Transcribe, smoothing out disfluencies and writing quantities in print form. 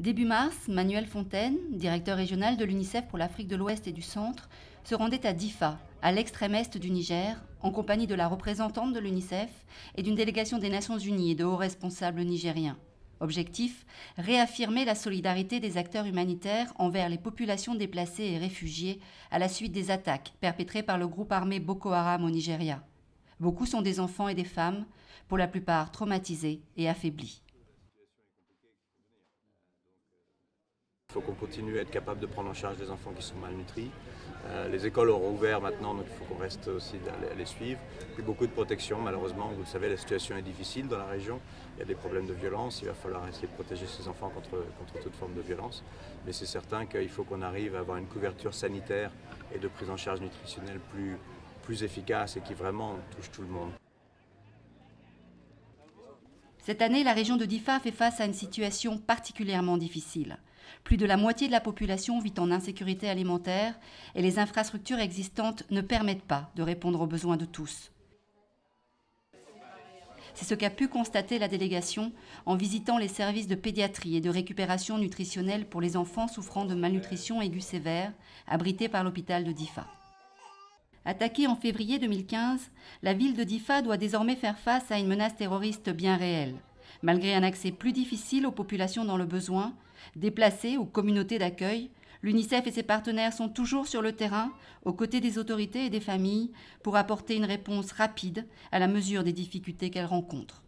Début mars, Manuel Fontaine, directeur régional de l'UNICEF pour l'Afrique de l'Ouest et du Centre, se rendait à Diffa, à l'extrême est du Niger, en compagnie de la représentante de l'UNICEF et d'une délégation des Nations Unies et de hauts responsables nigériens. Objectif, réaffirmer la solidarité des acteurs humanitaires envers les populations déplacées et réfugiées à la suite des attaques perpétrées par le groupe armé Boko Haram au Nigeria. Beaucoup sont des enfants et des femmes, pour la plupart traumatisés et affaiblis. Il faut qu'on continue à être capable de prendre en charge les enfants qui sont malnutris. Les écoles auront ouvert maintenant, donc il faut qu'on reste aussi à les suivre. Puis beaucoup de protection, malheureusement, vous le savez, la situation est difficile dans la région. Il y a des problèmes de violence, il va falloir essayer de protéger ces enfants contre toute forme de violence. Mais c'est certain qu'il faut qu'on arrive à avoir une couverture sanitaire et de prise en charge nutritionnelle plus efficace et qui vraiment touche tout le monde. Cette année, la région de Diffa fait face à une situation particulièrement difficile. Plus de la moitié de la population vit en insécurité alimentaire et les infrastructures existantes ne permettent pas de répondre aux besoins de tous. C'est ce qu'a pu constater la délégation en visitant les services de pédiatrie et de récupération nutritionnelle pour les enfants souffrant de malnutrition aiguë sévère, abrités par l'hôpital de Diffa. Attaquée en février 2015, la ville de Diffa doit désormais faire face à une menace terroriste bien réelle. Malgré un accès plus difficile aux populations dans le besoin, déplacées ou communautés d'accueil, l'UNICEF et ses partenaires sont toujours sur le terrain, aux côtés des autorités et des familles, pour apporter une réponse rapide à la mesure des difficultés qu'elles rencontrent.